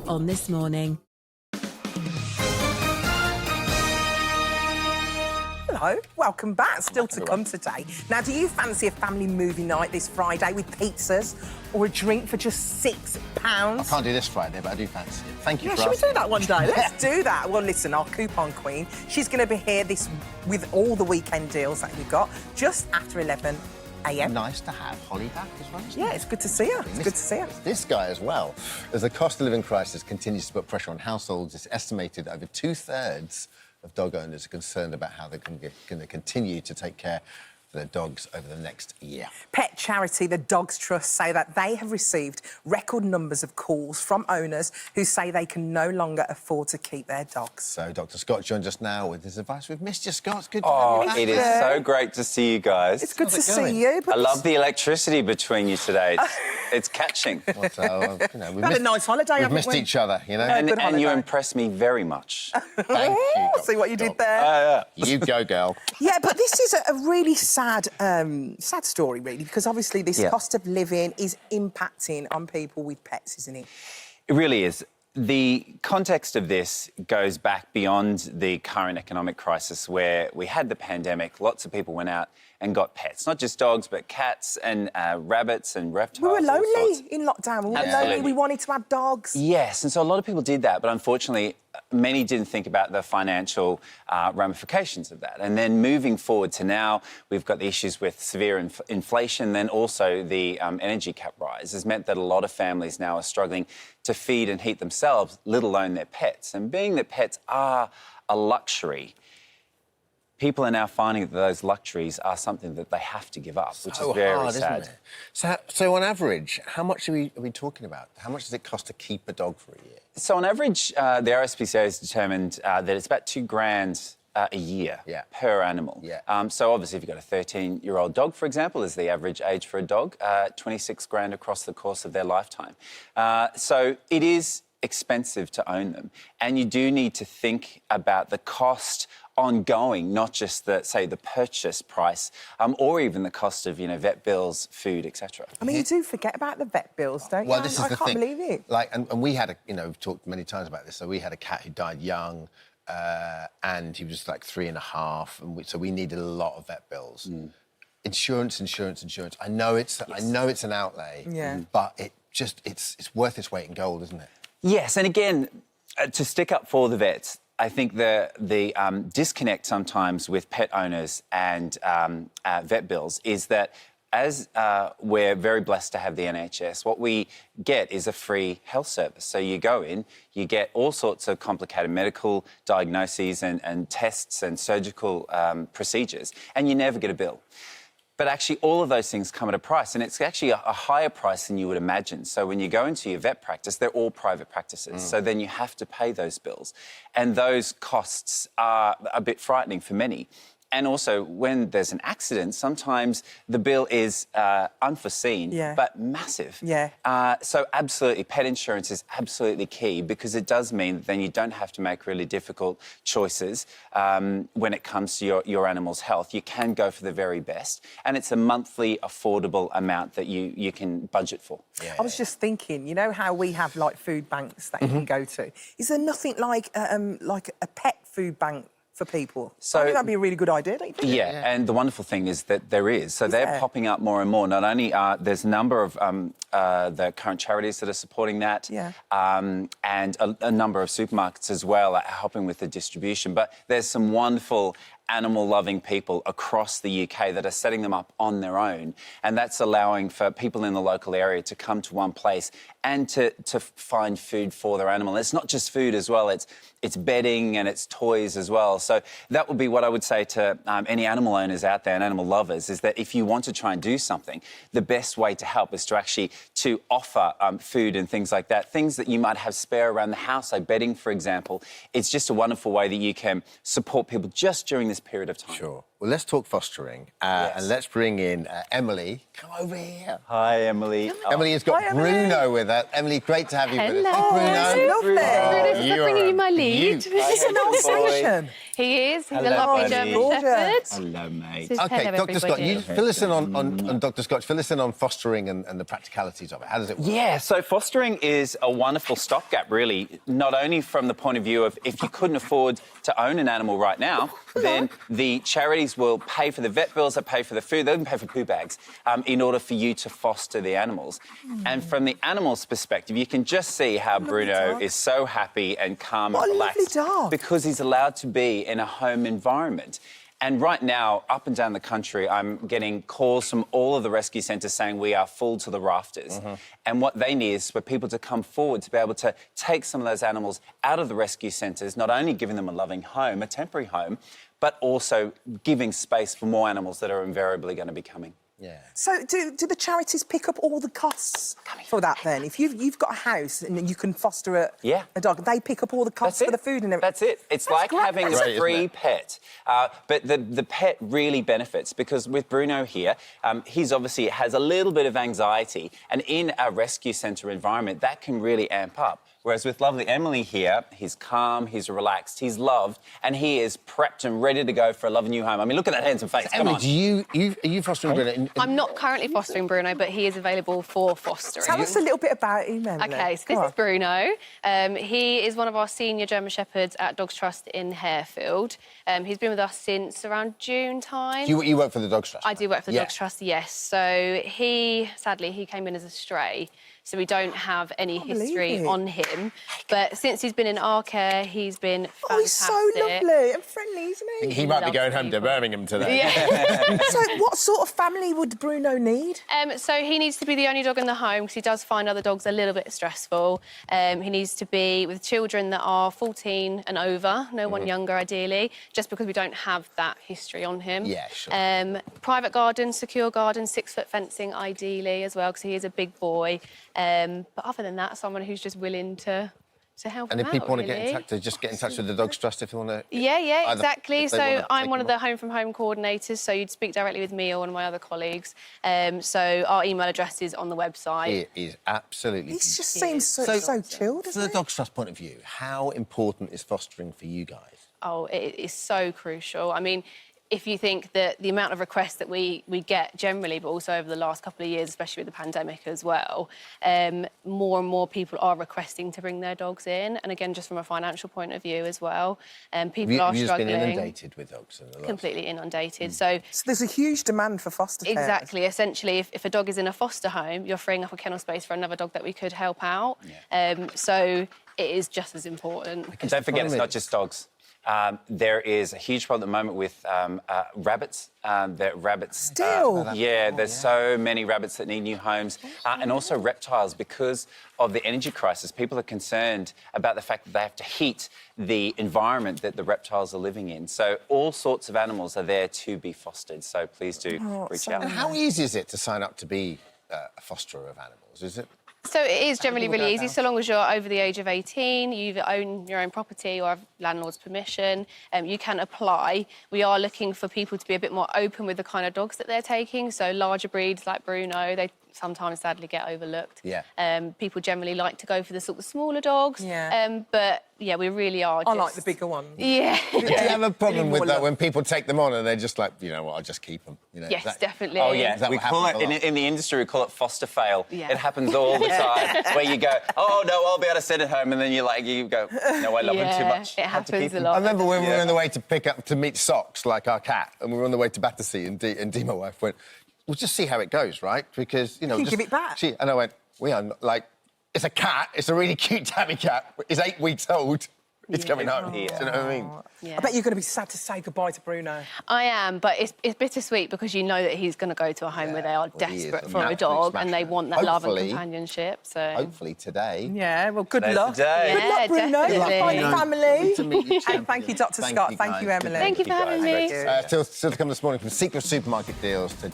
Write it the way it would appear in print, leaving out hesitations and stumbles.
on This Morning. Hello, welcome back. Still to come today. Now, do you fancy a family movie night this Friday with pizzas or a drink for just £6? I can't do this Friday, but I do fancy it. Thank you for should we asking. do that one day? Let's do that. Well, listen, our coupon queen, she's going to be here with all the weekend deals that we've got just after 11 a.m. Nice to have Holly back as well. Yeah, it's good to see her. It's good to see her. This guy as well. As the cost of living crisis continues to put pressure on households, it's estimated that over 2/3 of dog owners are concerned about how they're going to continue to take care of their dogs over the next year. Pet charity The Dogs Trust say that they have received record numbers of calls from owners who say they can no longer afford to keep their dogs. So Dr. Scott joins us now with his advice. We've missed you, Scott. It's good to Oh, have you it is so great to see you guys. It's good to How's it going? see you. I love the electricity between you today. It's catching. Well, so, We've had a nice holiday, We've haven't missed we? each other, you know. And good you holiday. impress me very much. Thank you, Dr. See what you did Scott. there? You go, girl. Yeah, but this is a really sad story, really, because obviously this cost of living is impacting on people with pets, isn't it? It really is. The context of this goes back beyond the current economic crisis where we had the pandemic. Lots of people went out and got pets, not just dogs, but cats and rabbits and reptiles. We were all sorts. lonely in lockdown. We were lonely. Absolutely. We wanted to have dogs. Yes, and so a lot of people did that, but unfortunately, many didn't think about the financial ramifications of that. And then moving forward to now, we've got the issues with severe inflation, then also the energy cap rise has meant that a lot of families now are struggling to feed and heat themselves, let alone their pets. And being that pets are a luxury, people are now finding that those luxuries are something that they have to give up, which is very hard, sad. isn't it? So on average, how much are we talking about? How much does it cost to keep a dog for a year? So on average, the RSPCA has determined that it's about $2,000 a year per animal. Yeah. So obviously, if you've got a 13-year-old dog, for example, is the average age for a dog, $26,000 across the course of their lifetime. So it is expensive to own them, and you do need to think about the cost ongoing, not just the purchase price, or even the cost of vet bills, food, etc. I mean, you do forget about the vet bills, don't you? Well, this is I the can't thing. believe it. Like, and we had we've talked many times about this. So we had a cat who died young, and he was like 3.5, and so we needed a lot of vet bills. Insurance. I know it's an outlay, but it's worth its weight in gold, isn't it? Yes, and again, to stick up for the vets, I think the disconnect sometimes with pet owners and vet bills is that as we're very blessed to have the NHS, what we get is a free health service. So you go in, you get all sorts of complicated medical diagnoses and tests and surgical procedures, and you never get a bill. But actually, all of those things come at a price, and it's actually a higher price than you would imagine. So when you go into your vet practice, they're all private practices. So then you have to pay those bills. And those costs are a bit frightening for many. And also, when there's an accident, sometimes the bill is unforeseen, but massive. So absolutely, pet insurance is absolutely key because it does mean that then you don't have to make really difficult choices when it comes to your animal's health. You can go for the very best, and it's a monthly affordable amount that you can budget for. I was just thinking, you know how we have like food banks that you can go to? Is there nothing like a pet food bank for people? So I think that'd be a really good idea, don't you think? Yeah, and the wonderful thing is that there is. So they're popping up more and more. Not only there's a number of the current charities that are supporting that, and a number of supermarkets as well are helping with the distribution. But there's some wonderful animal-loving people across the UK that are setting them up on their own, and that's allowing for people in the local area to come to one place and to find food for their animal. It's not just food as well, it's bedding and it's toys as well. So that would be what I would say to any animal owners out there and animal lovers, is that if you want to try and do something, the best way to help is to actually to offer food and things like that, things that you might have spare around the house, like bedding, for example. It's just a wonderful way that you can support people just during this period of time. Sure. Well, let's talk fostering, and let's bring in Emily. Come over here. Hi, Emily. Emily has got Bruno with her. Emily, great to have you with us. Hello. Bruno. Lovely. Bruno's you bringing are you my a lead. beaut. It's an old station. He is. He's Hello, a lovely buddy. German Gorgeous. Shepherd. Hello, mate. He's Okay, head of Dr. Scott, everybody. you fill us in on Dr. Scott, fill us in on fostering and the practicalities of it. How does it work? Yeah, so fostering is a wonderful stopgap, really, not only from the point of view of if you couldn't afford to own an animal right now, then the charities will pay for the vet bills, they pay for the food, they even pay for poo bags in order for you to foster the animals. And from the animal's perspective, you can just see how Bruno dog. is so happy and calm What and a lovely relaxed dog. because he's allowed to be in a home environment. And right now, up and down the country, I'm getting calls from all of the rescue centres saying we are full to the rafters. And what they need is for people to come forward to be able to take some of those animals out of the rescue centres, not only giving them a loving home, a temporary home, but also giving space for more animals that are invariably going to be coming. Yeah. So do the charities pick up all the costs for that then? If you've got a house and you can foster a dog, they pick up all the costs for the food and everything? That's it. It's like great. having That's a great, free isn't it? pet. But the pet really benefits because with Bruno here, he's obviously has a little bit of anxiety. And in a rescue centre environment, that can really amp up. Whereas with lovely Emily here, he's calm, he's relaxed, he's loved, and he is prepped and ready to go for a loving new home. I mean, look at that handsome face. Come Emily, on. are you fostering Bruno? I'm not currently fostering Bruno, but he is available for fostering. Tell us a little bit about him, Emily. Okay, so this is Bruno. He is one of our senior German Shepherds at Dogs Trust in Harefield. He's been with us since around June time. You work for the Dogs Trust? I do work for the Yeah. Dogs Trust, yes. So sadly, he came in as a stray. So we don't have any history it. on him. But since he's been in our care, he's been fantastic. Oh, he's so lovely and friendly, isn't he? He might be loves going home to people. Birmingham today. Yeah. So what sort of family would Bruno need? So he needs to be the only dog in the home because he does find other dogs a little bit stressful. He needs to be with children that are 14 and over, no one younger ideally, just because we don't have that history on him. Yeah, sure. Private garden, secure garden, 6-foot fencing ideally as well because he is a big boy. But other than that, someone who's just willing to help And him if people out, want to get in really. touch, to just get in touch with the Dogs Trust if they want to... Yeah, exactly. So I'm one of the home. home from home coordinators, so you'd speak directly with me or one of my other colleagues. So our email address is on the website. It is absolutely... He just seems so chilled, From doesn't the he? Dogs Trust point of view, how important is fostering for you guys? Oh, it is so crucial. I mean, if you think that the amount of requests that we get generally, but also over the last couple of years, especially with the pandemic as well, more and more people are requesting to bring their dogs in. And again, just from a financial point of view as well, people are You've just struggling. been inundated with dogs in the last... Completely inundated. So So there's a huge demand for foster care. exactly. Essentially, if a dog is in a foster home, you're freeing up a kennel space for another dog that we could help out. So it is just as important. And don't forget, it's not just dogs. There is a huge problem at the moment with rabbits. Still? There's so many rabbits that need new homes. And also reptiles, because of the energy crisis. People are concerned about the fact that they have to heat the environment that the reptiles are living in. So all sorts of animals are there to be fostered. So please do reach out. And how easy is it to sign up to be a fosterer of animals? Is it... So it is generally really easy, so long as you're over the age of 18, you either own your own property or have landlord's permission, you can apply. We are looking for people to be a bit more open with the kind of dogs that they're taking, so larger breeds like Bruno, they sometimes sadly get overlooked. Yeah. People generally like to go for the sort of smaller dogs, Yeah. But yeah, we really are I just... like the bigger ones. Yeah. Do you have a problem with more that love. when people take them on and they're just like, you know what, I'll just keep them? You know, Yes, definitely. Oh, yeah. Is that We what call it, happens a lot? in the industry, we call it foster fail. Yeah. It happens all the time, where you go, oh, no, I'll be able to send it home, and then you go, no, I love him too much. It Have to keep happens a him. lot. I remember when we were on the way to meet Socks, like our cat, and we were on the way to Battersea, and Dee, my wife, went, we'll just see how it goes, right? Because, you know... You can just, give it back. And I went, we are not, like, it's a cat, it's a really cute tabby cat, it's 8 weeks old, it's coming home. Do you know what I mean? Yeah. I bet you're going to be sad to say goodbye to Bruno. I am, but it's bittersweet because you know that he's going to go to a home where they are well, he is desperate an for a absolute dog and they smasher. want that love and Hopefully- companionship. So Hopefully today... Yeah, well, good Today's luck. the day. Good luck, Yeah, Bruno. definitely. Find your family. Good to meet you, And champion. thank you, Dr. Scott. Thank you, guys. Emily. Thank you for having me. Still to come this morning, from secret supermarket deals to